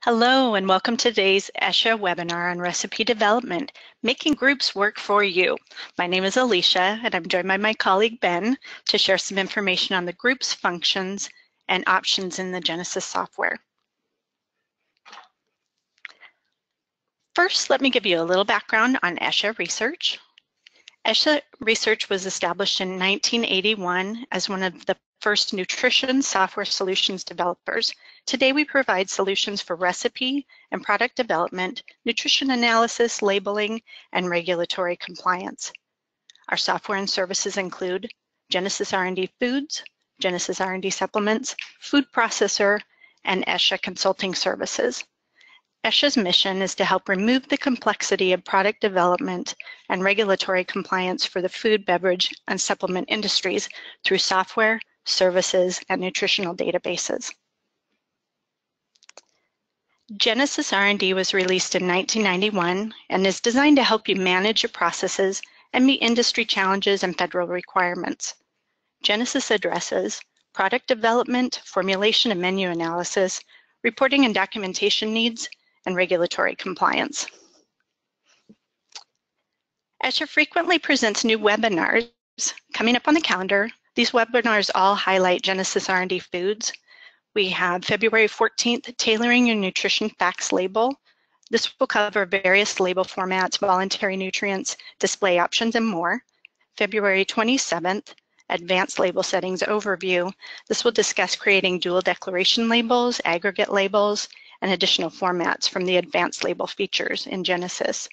Hello and welcome to today's ESHA webinar on recipe development, making groups work for you. My name is Alicia and I'm joined by my colleague Ben to share some information on the groups, functions, and options in the Genesis software. First, let me give you a little background on ESHA research. ESHA research was established in 1981 as one of the first nutrition software solutions developers. Today we provide solutions for recipe and product development, nutrition analysis, labeling, and regulatory compliance. Our software and services include Genesis R&D Foods, Genesis R&D Supplements, Food Processor, and ESHA Consulting Services. ESHA's mission is to help remove the complexity of product development and regulatory compliance for the food, beverage, and supplement industries through software, services, and nutritional databases. Genesis R&D was released in 1991 and is designed to help you manage your processes and meet industry challenges and federal requirements. Genesis addresses product development, formulation and menu analysis, reporting and documentation needs, and regulatory compliance. ESHA frequently presents new webinars coming up on the calendar. These webinars all highlight Genesis R&D Foods. We have February 14th, Tailoring Your Nutrition Facts Label. This will cover various label formats, voluntary nutrients, display options, and more. February 27th, Advanced Label Settings Overview. This will discuss creating dual declaration labels, aggregate labels, and additional formats from the advanced label features in Genesis.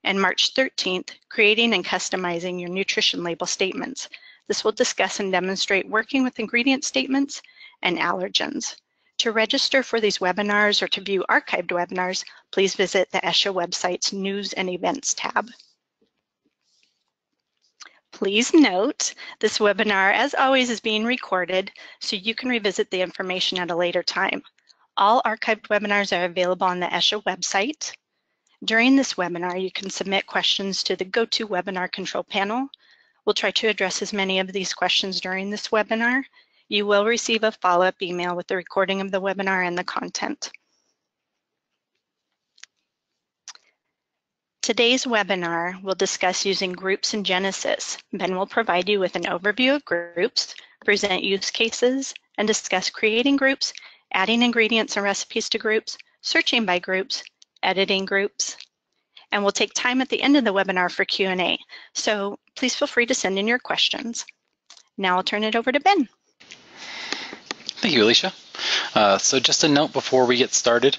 And March 13th, creating and customizing your nutrition label statements. This will discuss and demonstrate working with ingredient statements and allergens. To register for these webinars or to view archived webinars, please visit the ESHA website's News and Events tab. Please note, this webinar, as always, is being recorded, so you can revisit the information at a later time. All archived webinars are available on the ESHA website. During this webinar, you can submit questions to the GoToWebinar control panel. We'll try to address as many of these questions during this webinar. You will receive a follow-up email with the recording of the webinar and the content. Today's webinar will discuss using groups in Genesis. Ben will provide you with an overview of groups, present use cases, and discuss creating groups, adding ingredients and recipes to groups, searching by groups, editing groups, and we'll take time at the end of the webinar for Q&A. So please feel free to send in your questions. Now I'll turn it over to Ben. Thank you, Alicia. So just a note before we get started,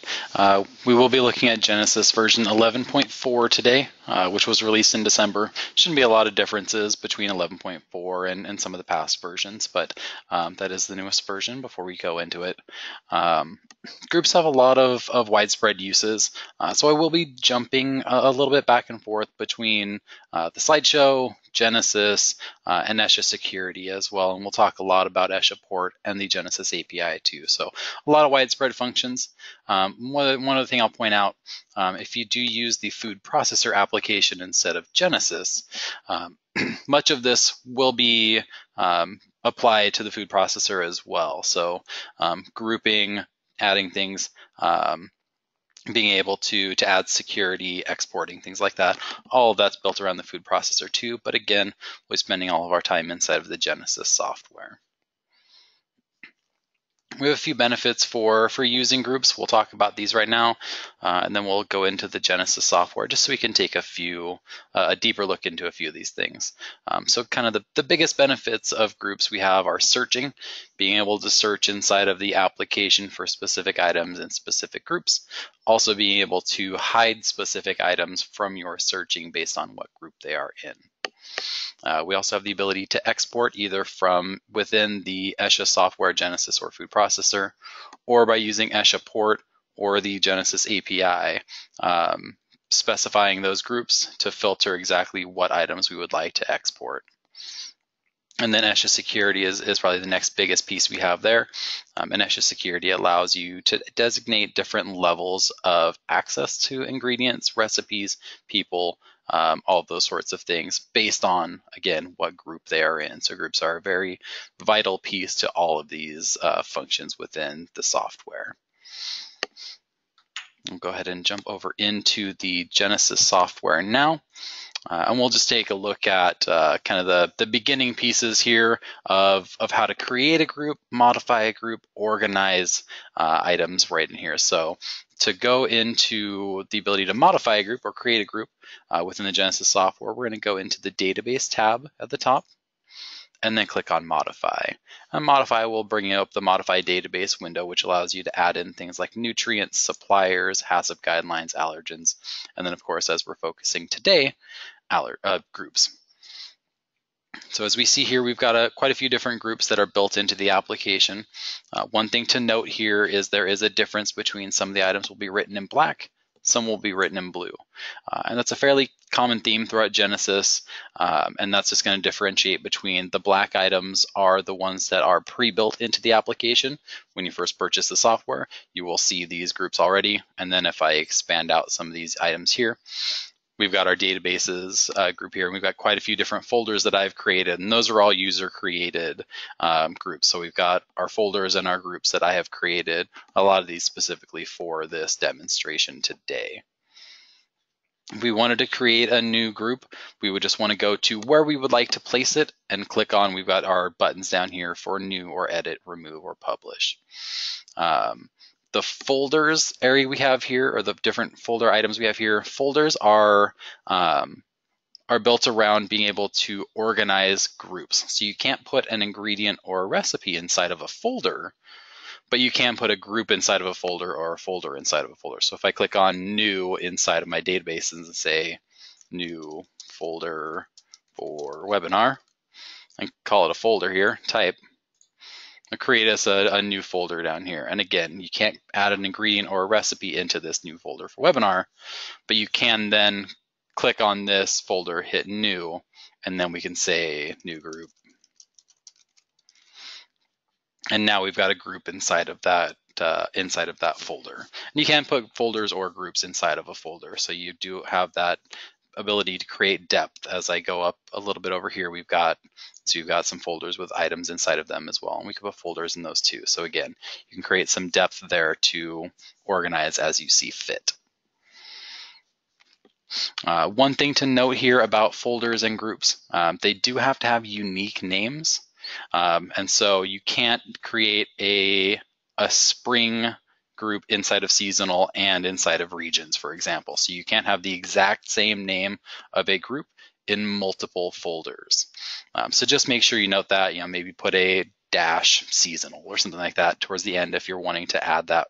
we will be looking at Genesis version 11.4 today, which was released in December. Shouldn't be a lot of differences between 11.4 and some of the past versions, but that is the newest version before we go into it. Groups have a lot of widespread uses, so I will be jumping a little bit back and forth between the slideshow, Genesis, and ESHA security as well, and we'll talk a lot about ESHA port and the Genesis API too. So a lot of widespread functions. One other thing I'll point out, if you do use the food processor application instead of Genesis, much of this will be applied to the food processor as well. So grouping, adding things, being able to add security, exporting, things like that. All of that's built around the food processor too, but again, we're spending all of our time inside of the Genesis software. We have a few benefits for using groups. We'll talk about these right now, and then we'll go into the Genesis software just so we can take a deeper look into a few of these things. So kind of the biggest benefits of groups we have are searching, being able to search inside of the application for specific items in specific groups, also being able to hide specific items from your searching based on what group they are in. We also have the ability to export either from within the ESHA software, Genesis or food processor, or by using ESHA port or the Genesis API, specifying those groups to filter exactly what items we would like to export. And then ESHA security is probably the next biggest piece we have there. And ESHA security allows you to designate different levels of access to ingredients, recipes, people, all of those sorts of things based on, again, what group they are in. So groups are a very vital piece to all of these functions within the software. We'll go ahead and jump over into the Genesis software now. And we'll just take a look at kind of the beginning pieces here of how to create a group, modify a group, organize items right in here. So to go into the ability to modify a group or create a group within the Genesis software, we're going to go into the Database tab at the top and then click on Modify. And Modify will bring up the Modify Database window, which allows you to add in things like nutrients, suppliers, HACCP guidelines, allergens, and then of course, as we're focusing today, groups. So as we see here, we've got quite a few different groups that are built into the application. One thing to note here is there is a difference between some of the items will be written in black, some will be written in blue. And that's a fairly common theme throughout Genesis, and that's just going to differentiate between the black items are the ones that are pre-built into the application. When you first purchase the software, you will see these groups already, and then if I expand out some of these items here, we've got our databases group here, and we've got quite a few different folders that I've created, and those are all user-created groups. So we've got our folders and our groups that I have created, a lot of these specifically for this demonstration today. If we wanted to create a new group, we would just want to go to where we would like to place it and click on, we've got our buttons down here for new or edit, remove, or publish. The folders area we have here, or the different folder items we have here, folders are built around being able to organize groups. So you can't put an ingredient or a recipe inside of a folder, but you can put a group inside of a folder or a folder inside of a folder. So if I click on new inside of my database and say new folder for webinar, and call it a folder here, type, create us a new folder down here. And again, you can't add an ingredient or a recipe into this new folder for webinar, but you can then click on this folder, hit new, and then we can say new group. And now we've got a group inside of that folder. And you can put folders or groups inside of a folder. So you do have that ability to create depth. As I go up a little bit over here, we've got some folders with items inside of them as well, and we can put folders in those too. So again, you can create some depth there to organize as you see fit. One thing to note here about folders and groups, they do have to have unique names, and so you can't create a spring group inside of seasonal and inside of regions, for example. So you can't have the exact same name of a group in multiple folders. So just make sure you note that, maybe put a dash seasonal or something like that towards the end if you're wanting to add that,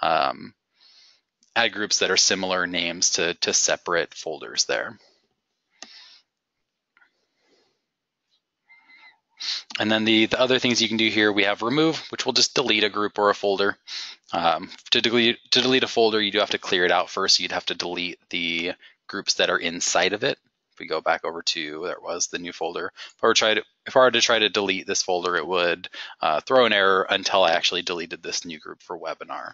add groups that are similar names to separate folders there. And then the other things you can do here, we have remove, which will just delete a group or a folder. To delete a folder, you do have to clear it out first. You'd have to delete the groups that are inside of it. If we go back over to, there was the new folder. If I were to try to delete this folder, it would throw an error until I actually deleted this new group for webinar.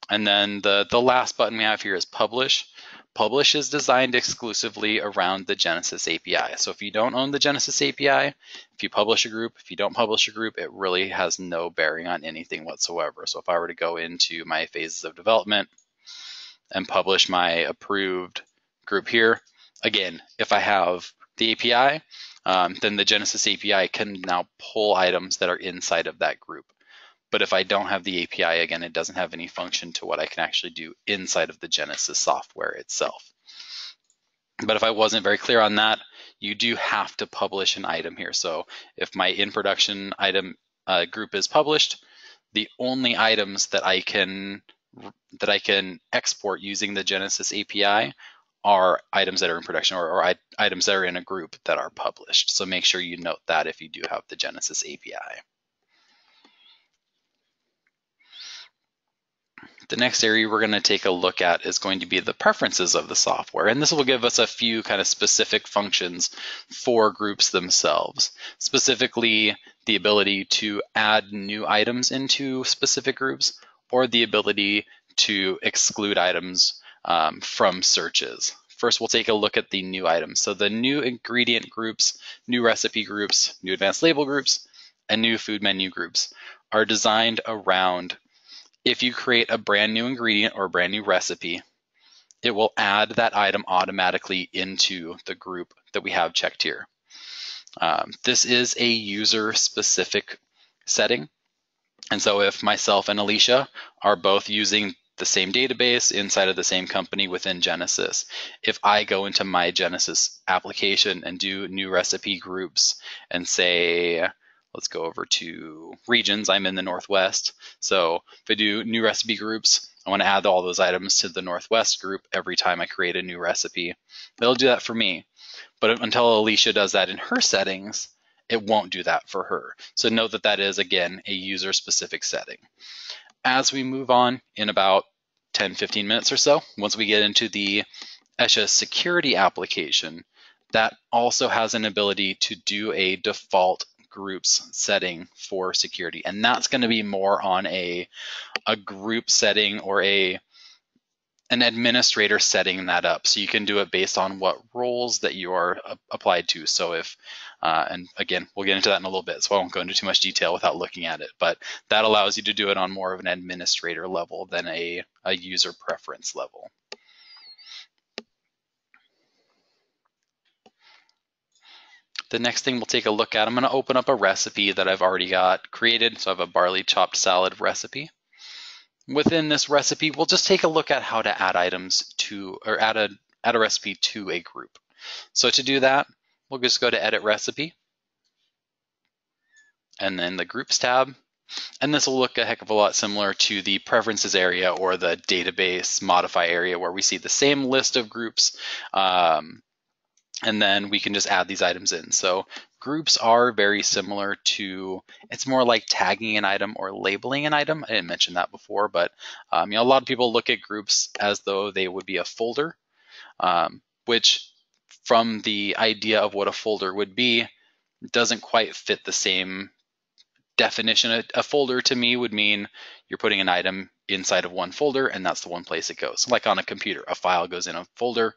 And then the last button we have here is publish. Publish is designed exclusively around the Genesis API. So if you don't own the Genesis API, if you publish a group, if you don't publish a group, it really has no bearing on anything whatsoever. So if I were to go into my phases of development and publish my approved group here, again, if I have the API, then the Genesis API can now pull items that are inside of that group. But if I don't have the API, again, it doesn't have any function to what I can actually do inside of the Genesis software itself. But if I wasn't very clear on that, you do have to publish an item here. So if my in production item group is published, the only items that I can export using the Genesis API are items that are in production or items that are in a group that are published. So make sure you note that if you do have the Genesis API. The next area we're going to take a look at is going to be the preferences of the software, and this will give us a few kind of specific functions for groups themselves. Specifically, the ability to add new items into specific groups or the ability to exclude items from searches. First, we'll take a look at the new items. So the new ingredient groups, new recipe groups, new advanced label groups, and new food menu groups are designed around if you create a brand new ingredient or a brand new recipe, it will add that item automatically into the group that we have checked here. This is a user-specific setting. And so if myself and Alicia are both using the same database inside of the same company within Genesis, if I go into my Genesis application and do new recipe groups and say, let's go over to regions, I'm in the Northwest. So if I do new recipe groups, I want to add all those items to the Northwest group every time I create a new recipe. It'll do that for me. But until Alicia does that in her settings, it won't do that for her. So note that that is, again, a user-specific setting. As we move on in about 10-15 minutes or so, once we get into the ESHA security application, that also has an ability to do a default groups setting for security. And that's going to be more on a group setting or an administrator setting that up. So you can do it based on what roles that you are applied to. So if, and again, we'll get into that in a little bit, so I won't go into too much detail without looking at it, but that allows you to do it on more of an administrator level than a user preference level. The next thing we'll take a look at, I'm going to open up a recipe that I've already got created. So I have a barley chopped salad recipe. Within this recipe, we'll just take a look at how to add items to, or add a recipe to a group. So to do that, we'll just go to Edit Recipe, and then the Groups tab. And this will look a heck of a lot similar to the Preferences area or the Database Modify area, where we see the same list of groups, and then we can just add these items in. So groups are very similar to, it's more like tagging an item or labeling an item. I didn't mention that before, but a lot of people look at groups as though they would be a folder, which from the idea of what a folder would be, doesn't quite fit the same definition. A folder to me would mean you're putting an item inside of one folder, and that's the one place it goes. Like on a computer, a file goes in a folder.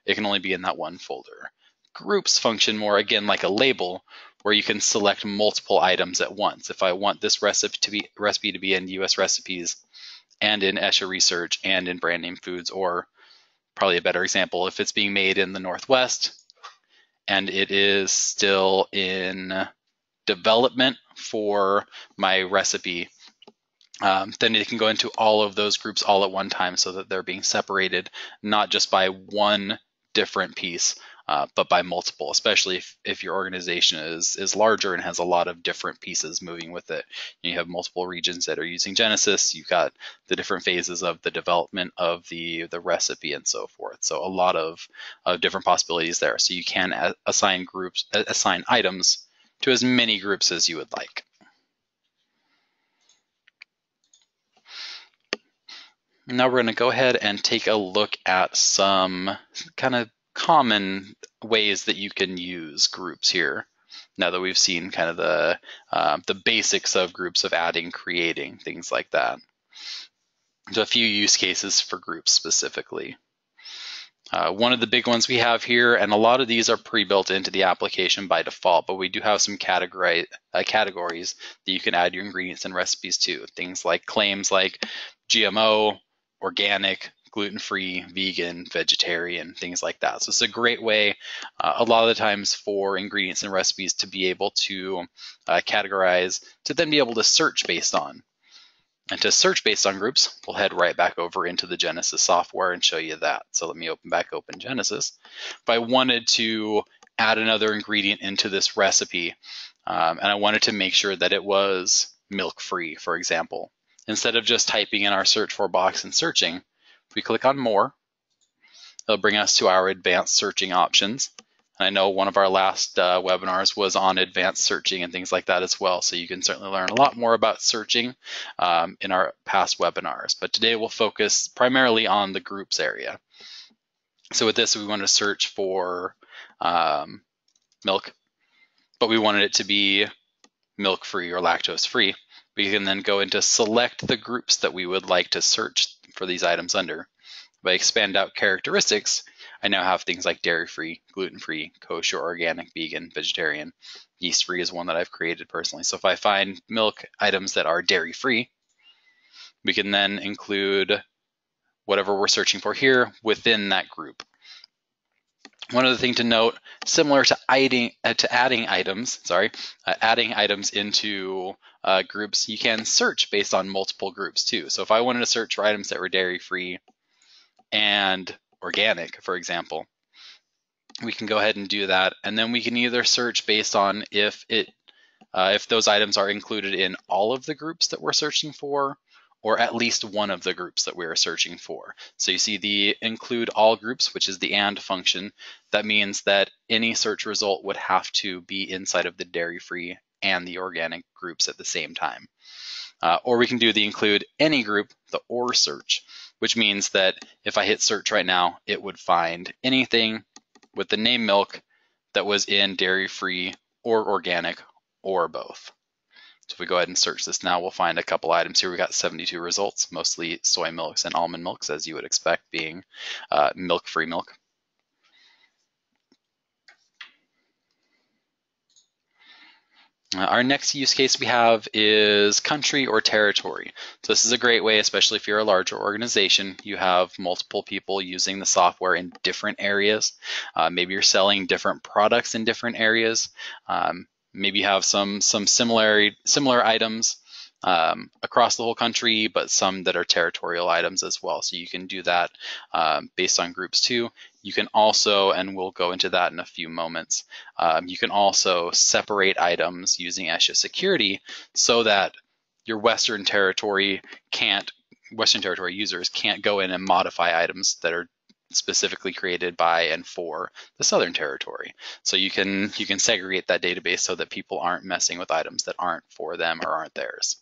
It can only be in that one folder. Groups function more, again, like a label, where you can select multiple items at once. If I want this recipe to be in US recipes and in ESHA research and in brand name foods, or probably a better example, if it's being made in the Northwest and it is still in development for my recipe, then it can go into all of those groups all at one time so that they're being separated, not just by one different piece, but by multiple, especially if your organization is larger and has a lot of different pieces moving with it. You have multiple regions that are using Genesis, you've got the different phases of the development of the recipe and so forth. So a lot of different possibilities there. So you can assign items to as many groups as you would like. Now we're going to go ahead and take a look at some kind of common ways that you can use groups here. Now that we've seen kind of the basics of groups, of adding, creating, things like that. So a few use cases for groups specifically. One of the big ones we have here, and a lot of these are pre-built into the application by default, but we do have some categories that you can add your ingredients and recipes to. Things like claims like GMO, organic, gluten-free, vegan, vegetarian, things like that. So it's a great way a lot of the times for ingredients and recipes to be able to categorize, to then be able to search based on. And to search based on groups, we'll head right back over into the Genesis software and show you that. So let me open Genesis. If I wanted to add another ingredient into this recipe, and I wanted to make sure that it was milk-free, for example, instead of just typing in our search for box and searching, if we click on More, it'll bring us to our advanced searching options. And I know one of our last webinars was on advanced searching and things like that as well. So you can certainly learn a lot more about searching in our past webinars. But today we'll focus primarily on the groups area. So with this, we want to search for milk, but we wanted it to be milk-free or lactose-free. We can then go into select the groups that we would like to search for these items under. If I expand out characteristics, I now have things like dairy-free, gluten-free, kosher, organic, vegan, vegetarian. Yeast-free is one that I've created personally. So if I find milk items that are dairy-free, we can then include whatever we're searching for here within that group. One other thing to note, similar to adding items into groups, you can search based on multiple groups too. So if I wanted to search for items that were dairy-free and organic, for example, we can go ahead and do that, and then we can either search based on if those items are included in all of the groups that we're searching for, or at least one of the groups that we are searching for. So you see the include all groups, which is the AND function. That means that any search result would have to be inside of the dairy-free and the organic groups at the same time. Or we can do the include any group, the OR search, which means that if I hit search right now, it would find anything with the name milk that was in dairy-free or organic or both. So if we go ahead and search this now, we'll find a couple items here. We got 72 results, mostly soy milks and almond milks, as you would expect, being milk-free milk. Our next use case we have is country or territory. So this is a great way, especially if you're a larger organization, you have multiple people using the software in different areas. Maybe you're selling different products in different areas. Maybe you have some similar items across the whole country, but some that are territorial items as well. So you can do that based on groups too. You can also, and we'll go into that in a few moments, you can also separate items using ESHA security so that your Western Territory users can't go in and modify items that are specifically created by and for the Southern Territory. So you can segregate that database so that people aren't messing with items that aren't for them or aren't theirs.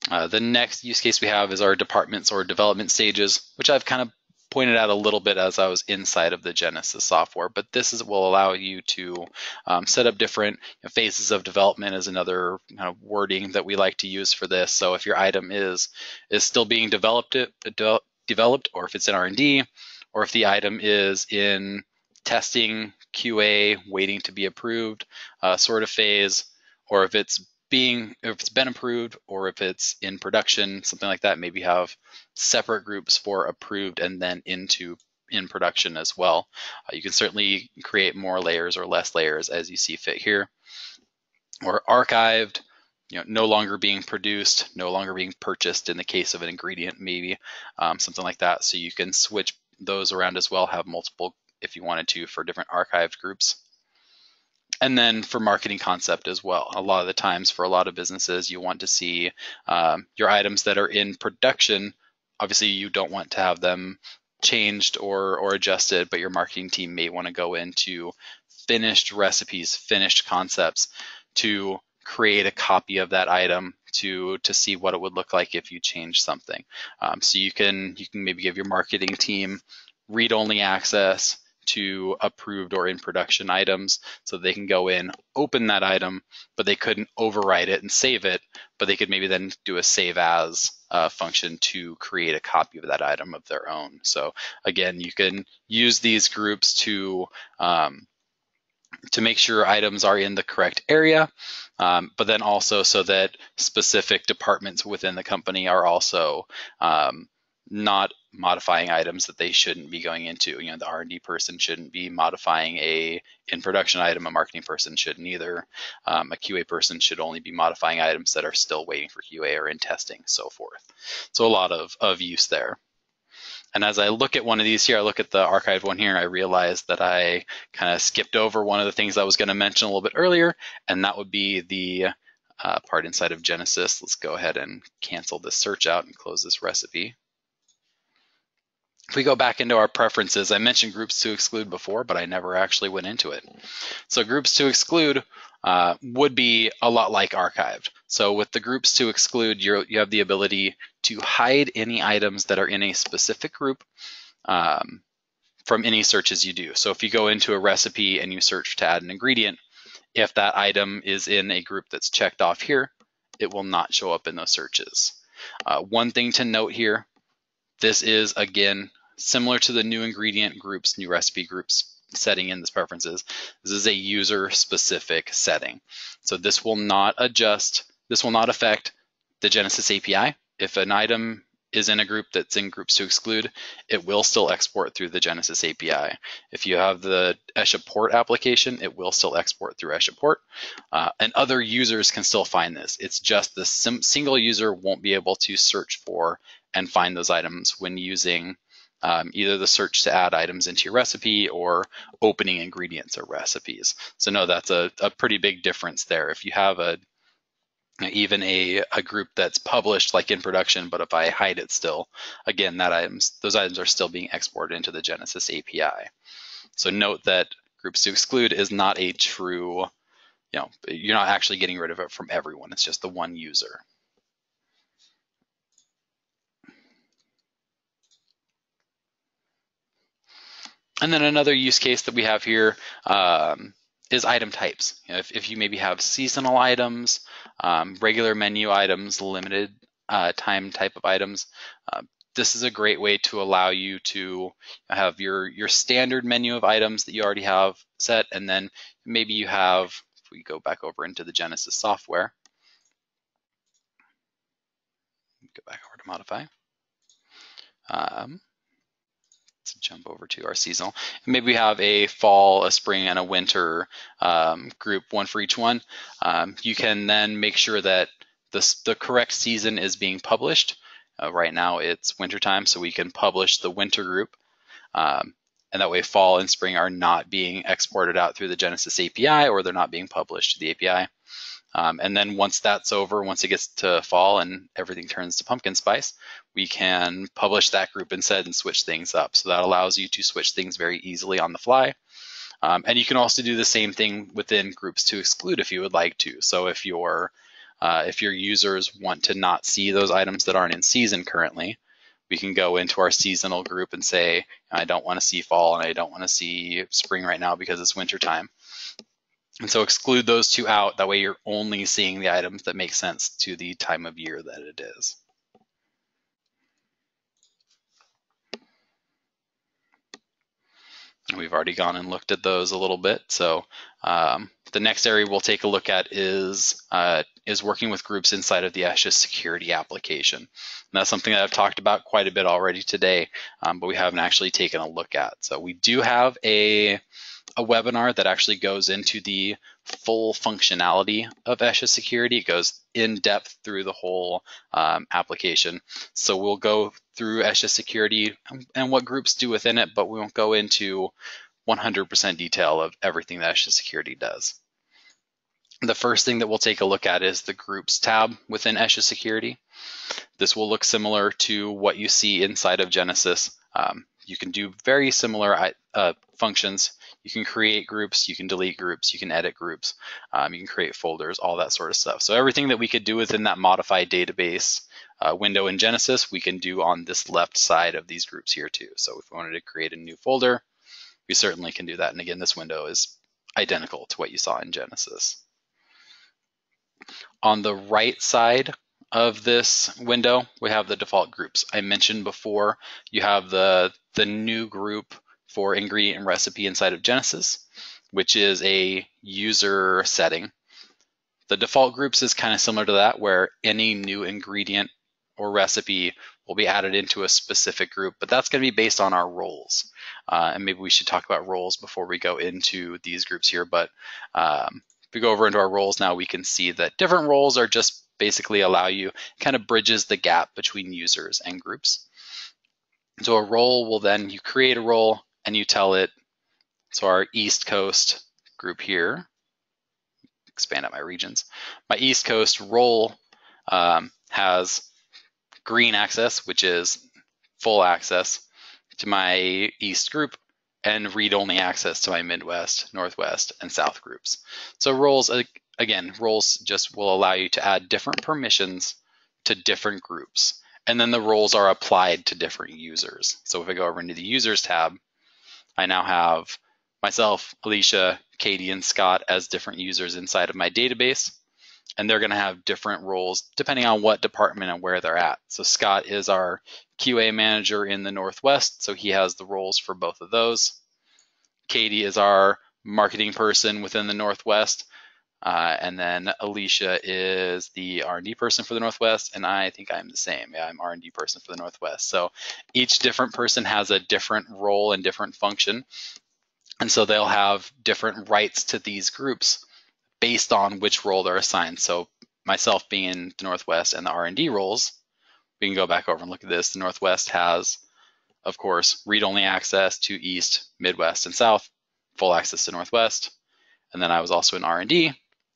The next use case we have is our departments or development stages, which I've kind of pointed out a little bit as I was inside of the Genesis software, but will allow you to set up different phases of development is another kind of wording that we like to use for this. So if your item is still being developed, or if it's in R&D, or if the item is in testing, QA, waiting to be approved sort of phase, or if it's been approved, or if it's in production, something like that. Maybe have separate groups for approved and then in production as well. You can certainly create more layers or less layers as you see fit here. Or archived, no longer being produced, no longer being purchased in the case of an ingredient, maybe something like that. So you can switch those around as well, have multiple if you wanted to for different archived groups. And then for marketing concept as well. A lot of the times for a lot of businesses, you want to see your items that are in production. Obviously, you don't want to have them changed or adjusted, but your marketing team may want to go into finished recipes, finished concepts to create a copy of that item to see what it would look like if you change something. So you can maybe give your marketing team read-only access to approved or in production items, so they can go in, open that item, but they couldn't overwrite it and save it, but they could maybe then do a save as function to create a copy of that item of their own. So again, you can use these groups to make sure items are in the correct area, but then also so that specific departments within the company are also not modifying items that they shouldn't be going into. The R&D person shouldn't be modifying a in production item. A marketing person shouldn't either. A QA person should only be modifying items that are still waiting for QA or in testing, so forth. So a lot of use there. And as I look at one of these here, I look at the archived one here, and I realize that I kind of skipped over one of the things I was going to mention a little bit earlier, and that would be the part inside of Genesis. Let's go ahead and cancel this search out and close this recipe. If we go back into our preferences, I mentioned groups to exclude before, but I never actually went into it. So groups to exclude would be a lot like archived. So with the groups to exclude, you have the ability to hide any items that are in a specific group from any searches you do. So if you go into a recipe and you search to add an ingredient, if that item is in a group that's checked off here, it will not show up in those searches. One thing to note here, this is, again, similar to the new ingredient groups, new recipe groups setting in this preferences. This is a user-specific setting. So this will not affect the Genesis API. If an item is in a group that's in groups to exclude, it will still export through the Genesis API. If you have the Esha port application, it will still export through Esha port. And other users can still find this. It's just the single user won't be able to search for and find those items when using either the search to add items into your recipe or opening ingredients or recipes. So no, that's a pretty big difference there. If you have even a group that's published like in production, but if I hide it still, again, those items are still being exported into the Genesis API. So note that groups to exclude is not a true, you're not actually getting rid of it from everyone. It's just the one user. And then another use case that we have here is item types. If you maybe have seasonal items, regular menu items, limited time type of items, this is a great way to allow you to have your standard menu of items that you already have set, and then maybe you have, if we go back over into the Genesis software, go back over to modify. Let's jump over to our seasonal. Maybe we have a fall, a spring, and a winter group, one for each one. You can then make sure that the correct season is being published. Right now it's wintertime, so we can publish the winter group. And that way fall and spring are not being exported out through the Genesis API, or they're not being published to the API. And then once that's over, once it gets to fall and everything turns to pumpkin spice, we can publish that group instead and switch things up. So that allows you to switch things very easily on the fly. And you can also do the same thing within groups to exclude if you would like to. So if your users want to not see those items that aren't in season currently, we can go into our seasonal group and say, I don't want to see fall and I don't want to see spring right now because it's winter time. And so exclude those two out. That way you're only seeing the items that make sense to the time of year that it is. We've already gone and looked at those a little bit. So the next area we'll take a look at is working with groups inside of the Esha security application. And that's something that I've talked about quite a bit already today, but we haven't actually taken a look at. So we do have a webinar that actually goes into the full functionality of Esha security. It goes in depth through the whole application. So we'll go through Esha security and what groups do within it, but we won't go into 100% detail of everything that Esha security does. The first thing that we'll take a look at is the groups tab within Esha security. This will look similar to what you see inside of Genesis. You can do very similar functions. You can create groups, you can delete groups, you can edit groups, you can create folders, all that sort of stuff. So everything that we could do within that modified database window in Genesis, we can do on this left side of these groups here too. So if we wanted to create a new folder, we certainly can do that. And again, this window is identical to what you saw in Genesis. On the right side of this window, we have the default groups. I mentioned before, you have the new group for ingredient and recipe inside of Genesis, which is a user setting. The default groups is kind of similar to that, where any new ingredient or recipe will be added into a specific group, but that's going to be based on our roles. And maybe we should talk about roles before we go into these groups here, but if we go over into our roles now, we can see that different roles are just basically allow you, kind of bridges the gap between users and groups. So a role will then, you create a role and you tell it, so our East Coast group here, expand out my regions, my East Coast role has green access, which is full access to my East group, and read-only access to my Midwest, Northwest, and South groups. So roles, again, roles just will allow you to add different permissions to different groups. And then the roles are applied to different users. So if I go over into the users tab, I now have myself, Alicia, Katie, and Scott as different users inside of my database. And they're going to have different roles depending on what department and where they're at. So Scott is our QA manager in the Northwest, so he has the roles for both of those. Katie is our marketing person within the Northwest. And then Alicia is the R&D person for the Northwest, and I think I'm the same. Yeah, I'm R&D person for the Northwest. So each different person has a different role and different function, and so they'll have different rights to these groups based on which role they're assigned. So myself being in the Northwest and the R&D roles, we can go back over and look at this. The Northwest has, of course, read-only access to East, Midwest, and South, full access to Northwest. And then I was also in R&D,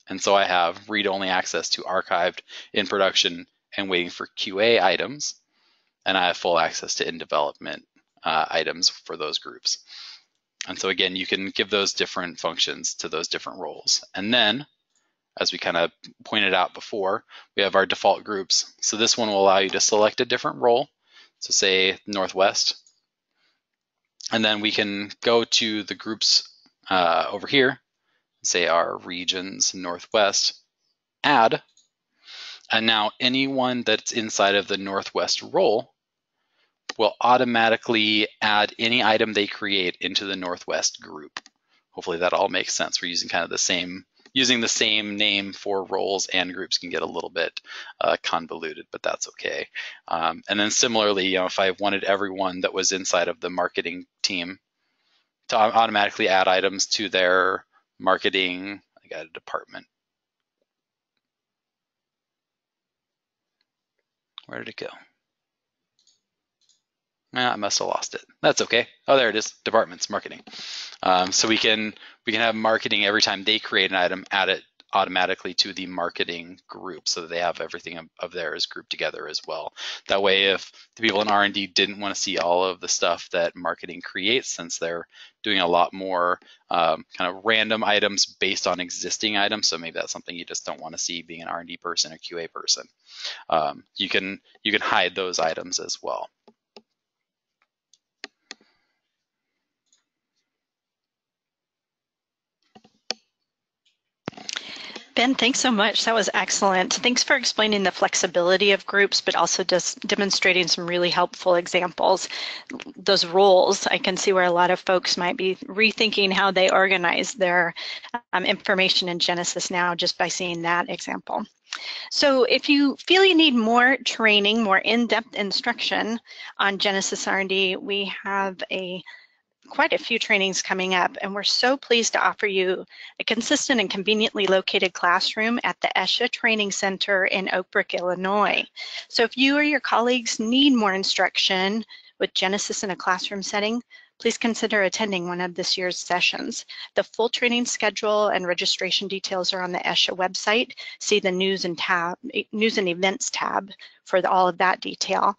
and so I have read-only access to archived, in production, and waiting for QA items, and I have full access to in-development items for those groups. And so again, you can give those different functions to those different roles. And then, as we kind of pointed out before, we have our default groups. So this one will allow you to select a different role. So say Northwest. And then we can go to the groups over here, say our regions, Northwest, add. And now anyone that's inside of the Northwest role will automatically add any item they create into the Northwest group. Hopefully that all makes sense. We're using kind of the same, using the same name for roles and groups can get a little bit convoluted, but that's okay. And then similarly, if I wanted everyone that was inside of the marketing team to automatically add items to their marketing, I got a department. Where did it go? I must have lost it. That's okay. Oh, there it is. Departments, marketing. So we can have marketing every time they create an item, add it automatically to the marketing group so that they have everything of theirs grouped together as well. That way, if the people in R&D didn't want to see all of the stuff that marketing creates, since they're doing a lot more kind of random items based on existing items, so maybe that's something you just don't want to see being an R&D person or QA person, you can hide those items as well. Ben, thanks so much. That was excellent. Thanks for explaining the flexibility of groups, but also just demonstrating some really helpful examples. Those roles, I can see where a lot of folks might be rethinking how they organize their information in Genesis now just by seeing that example. So if you feel you need more training, more in-depth instruction on Genesis R&D, we have quite a few trainings coming up, and we're so pleased to offer you a consistent and conveniently located classroom at the ESHA Training Center in Oak Brook, Illinois. So if you or your colleagues need more instruction with Genesis in a classroom setting, please consider attending one of this year's sessions. The full training schedule and registration details are on the ESHA website. See the News and Events tab for all of that detail.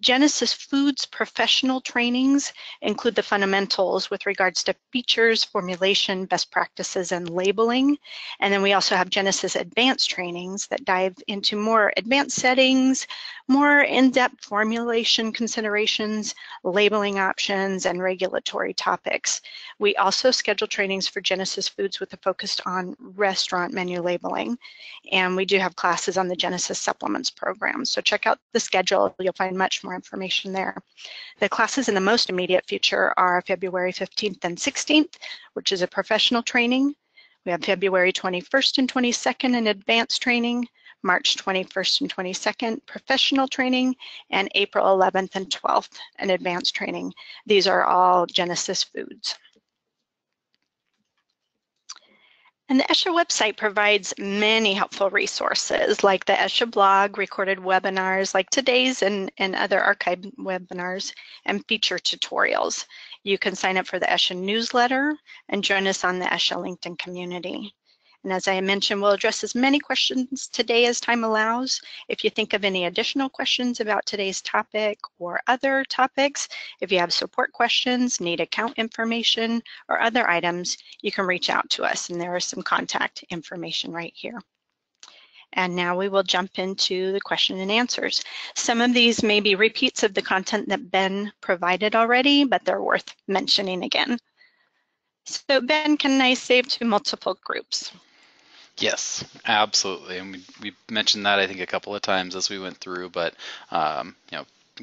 Genesis Foods professional trainings include the fundamentals with regards to features, formulation, best practices, and labeling. And then we also have Genesis advanced trainings that dive into more advanced settings, more in-depth formulation considerations, labeling options, and regulatory topics. We also schedule trainings for Genesis Foods with a focus on restaurant menu labeling. And we do have classes on the Genesis Supplements program. So check out the schedule. You'll find much more information there. The classes in the most immediate future are February 15th and 16th, which is a professional training. We have February 21st and 22nd in advanced training, March 21st and 22nd professional training, and April 11th and 12th in advanced training. These are all Genesis Foods. And the ESHA website provides many helpful resources like the ESHA blog, recorded webinars like today's and other archived webinars, and feature tutorials. You can sign up for the ESHA newsletter and join us on the ESHA LinkedIn community. And as I mentioned, we'll address as many questions today as time allows. If you think of any additional questions about today's topic or other topics, if you have support questions, need account information, or other items, you can reach out to us, and there is some contact information right here. And now we will jump into the question and answers. Some of these may be repeats of the content that Ben provided already, but they're worth mentioning again. So Ben, can I save to multiple groups? Yes, absolutely. And we mentioned that I think a couple of times as we went through, but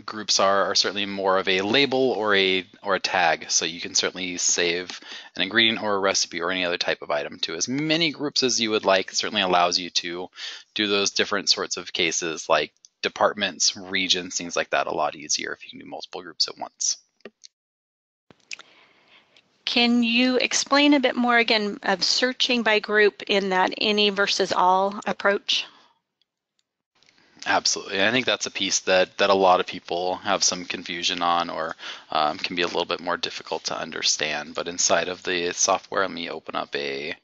groups are certainly more of a label or a tag, so you can certainly save an ingredient or a recipe or any other type of item to as many groups as you would like. It certainly allows you to do those different sorts of cases like departments, regions, things like that a lot easier if you can do multiple groups at once. Can you explain a bit more again of searching by group in that any versus all approach? Absolutely. I think that's a piece that a lot of people have some confusion on, or can be a little bit more difficult to understand. But inside of the software, let me open up a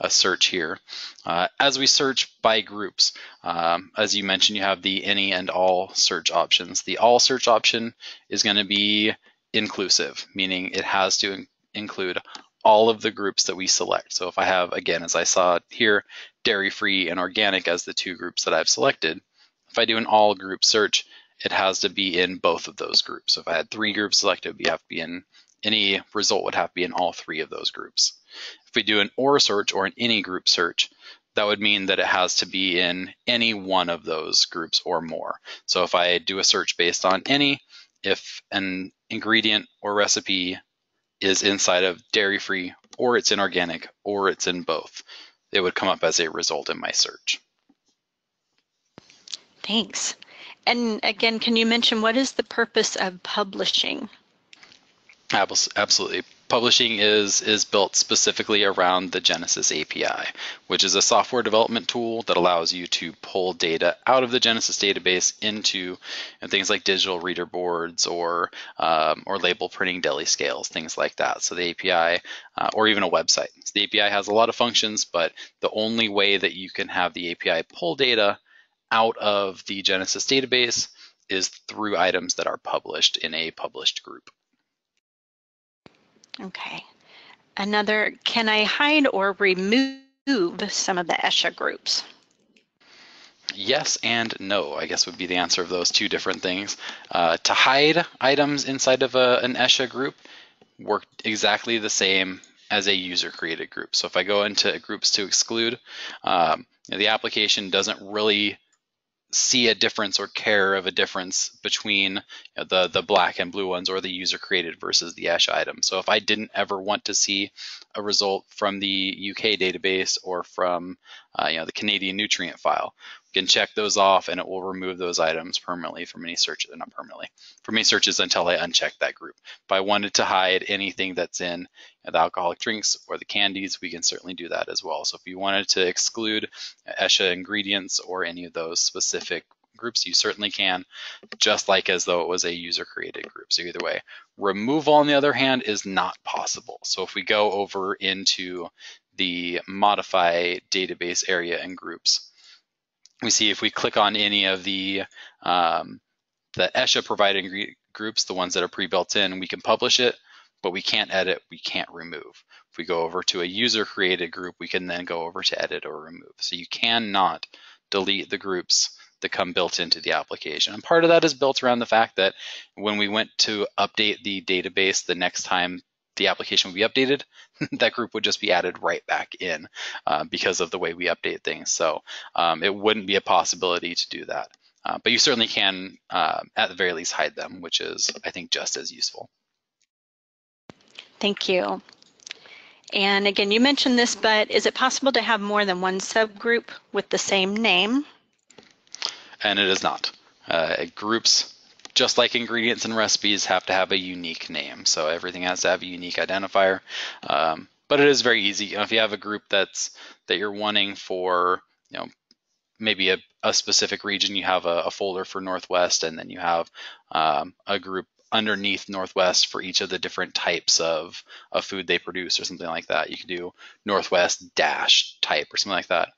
search here. As we search by groups, as you mentioned, you have the any and all search options. The all search option is going to be inclusive, meaning it has to include all of the groups that we select. So if I have, again, as I saw here, dairy-free and organic as the two groups that I've selected, if I do an all group search, it has to be in both of those groups. So if I had 3 groups selected, it would have to be in, any result would have to be in all 3 of those groups. If we do an or search or an any group search, that would mean that it has to be in any one of those groups or more. So if I do a search based on any, if an ingredient or recipe is inside of dairy-free, or it's in organic, or it's in both, it would come up as a result in my search. Thanks. And again, can you mention what is the purpose of publishing? Absolutely. Publishing is built specifically around the Genesis API, which is a software development tool that allows you to pull data out of the Genesis database into things like digital reader boards or label printing deli scales, things like that. So the API, or even a website. So the API has a lot of functions, but the only way that you can have the API pull data out of the Genesis database is through items that are published in a published group. Okay. Another, can I hide or remove some of the ESHA groups? Yes and no, I guess would be the answer of those two different things. To hide items inside of an ESHA group work exactly the same as a user-created group. So if I go into groups to exclude, the application doesn't really see a difference or care of a difference between the black and blue ones or the user created versus the ESHA item. So if I didn't ever want to see a result from the UK database or from the Canadian nutrient file, we can check those off and it will remove those items permanently from any searches, not permanently, from any searches until I uncheck that group. If I wanted to hide anything that's in the alcoholic drinks or the candies, we can certainly do that as well. So if you wanted to exclude ESHA ingredients or any of those specific groups, you certainly can, just like as though it was a user created group. So either way, removal on the other hand is not possible. So if we go over into the modify database area and groups, we see if we click on any of the ESHA provided groups, the ones that are pre-built in, we can publish it, but we can't edit, we can't remove. If we go over to a user created group, we can then go over to edit or remove. So you cannot delete the groups that come built into the application. And part of that is built around the fact that when we went to update the database the next time the application would be updated, that group would just be added right back in because of the way we update things. So it wouldn't be a possibility to do that. But you certainly can, at the very least, hide them, which is, I think, just as useful. Thank you. And again, you mentioned this, but is it possible to have more than one subgroup with the same name? And it is not. Groups, just like ingredients and recipes, have to have a unique name. So everything has to have a unique identifier. But it is very easy. If you have a group that you're wanting for, maybe a specific region, you have a folder for Northwest, and then you have a group underneath Northwest for each of the different types of food they produce or something like that. You can do Northwest dash type or something like that.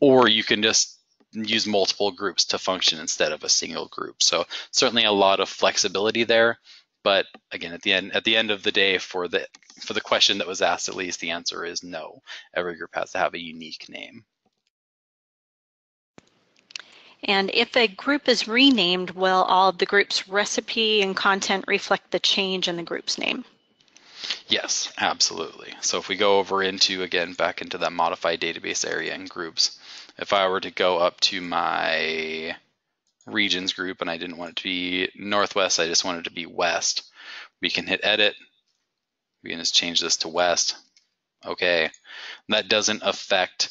Or you can just use multiple groups to function instead of a single group. So certainly a lot of flexibility there. But again, at the end of the day, for the question that was asked, at least the answer is no. Every group has to have a unique name. And if a group is renamed, will all of the group's recipe and content reflect the change in the group's name? Yes, absolutely. So if we go over into, again, back into that modify database area and groups, if I were to go up to my regions group and I didn't want it to be Northwest, I just wanted it to be West, we can hit edit. We can just change this to West. Okay, that doesn't affect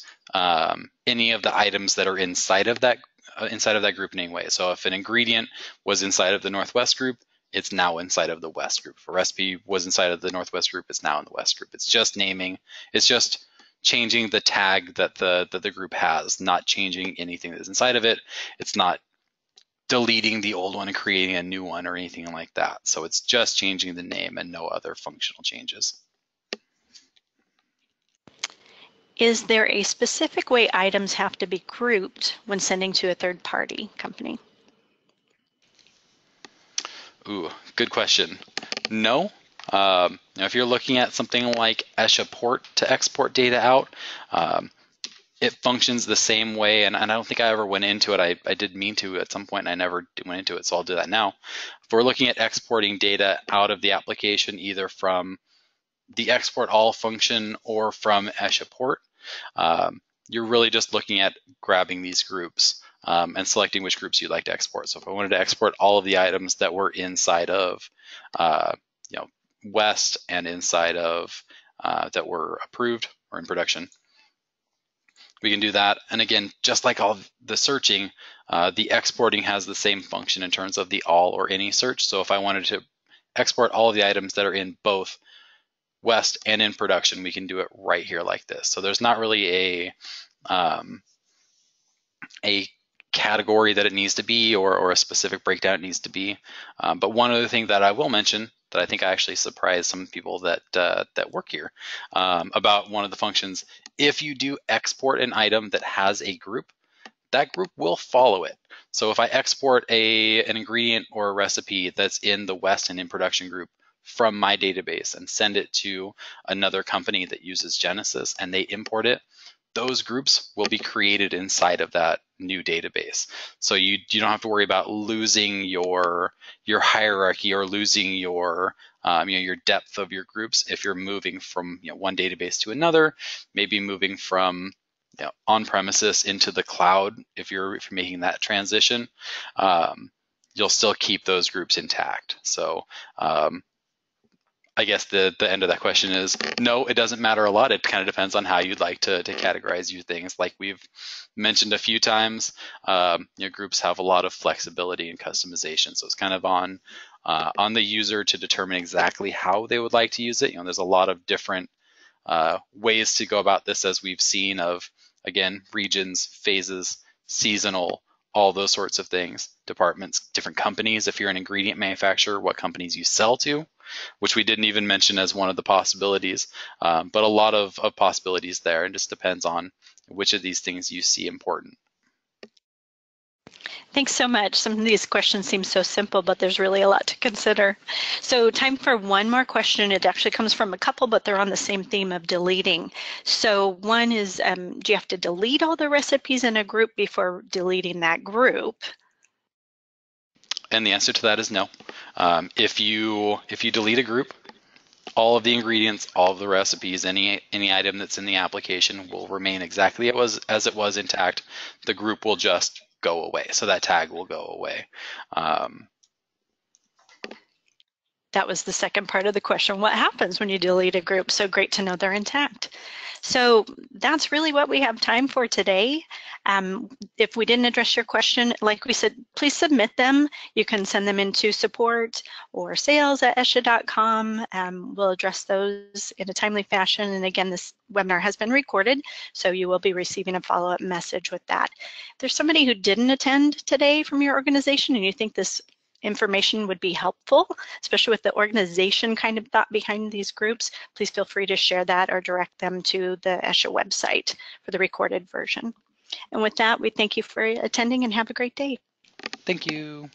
any of the items that are inside of that group in any way. So if an ingredient was inside of the Northwest group, it's now inside of the West group. If a recipe was inside of the Northwest group, it's now in the West group. It's just naming. It's just changing the tag that the group has, not changing anything that's inside of it. It's not deleting the old one and creating a new one or anything like that. So it's just changing the name and no other functional changes. Is there a specific way items have to be grouped when sending to a third-party company? Ooh, good question. No. Now if you're looking at something like ESHA to export data out, it functions the same way, and I don't think I ever went into it. I did mean to at some point, and I never went into it, so I'll do that now. If we're looking at exporting data out of the application, either from the export all function or from ESHA you're really just looking at grabbing these groups and selecting which groups you'd like to export. So if I wanted to export all of the items that were inside of West and inside of that were approved or in production, we can do that. And again, just like all the searching, the exporting has the same function in terms of the all or any search. So if I wanted to export all of the items that are in both West and in production, we can do it right here like this. So there's not really a category that it needs to be or a specific breakdown it needs to be. But one other thing that I will mention that I think I actually surprised some people that work here about one of the functions. If you do export an item that has a group, that group will follow it. So if I export an ingredient or a recipe that's in the West and in production group from my database and send it to another company that uses Genesis and they import it, those groups will be created inside of that new database. So you don't have to worry about losing your hierarchy or losing your depth of your groups if you're moving from one database to another, maybe moving from on premises into the cloud. If you're making that transition, you'll still keep those groups intact. So I guess the end of that question is no, it doesn't matter a lot. It kind of depends on how you'd like to categorize your things. Like we've mentioned a few times, groups have a lot of flexibility and customization. So it's kind of on the user to determine exactly how they would like to use it. There's a lot of different ways to go about this, as we've seen, of, again, regions, phases, seasonal, all those sorts of things, departments, different companies. If you're an ingredient manufacturer, what companies you sell to, which we didn't even mention as one of the possibilities, but a lot of possibilities there. It just depends on which of these things you see important. Thanks so much. Some of these questions seem so simple, but there's really a lot to consider. So time for one more question. It actually comes from a couple, but they're on the same theme of deleting. So one is, do you have to delete all the recipes in a group before deleting that group? And the answer to that is no. If you delete a group, all of the ingredients, all of the recipes, any item that's in the application will remain exactly as it was intact. The group will just go away. So that tag will go away. That was the second part of the question. What happens when you delete a group? So great to know they're intact. So that's really what we have time for today. If we didn't address your question, like we said, please submit them. You can send them into support or sales@esha.com. We'll address those in a timely fashion. And again, this webinar has been recorded, so you will be receiving a follow-up message with that. If there's somebody who didn't attend today from your organization and you think this information would be helpful, especially with the organization kind of thought behind these groups, please feel free to share that or direct them to the ESHA website for the recorded version. And with that, we thank you for attending and have a great day. Thank you.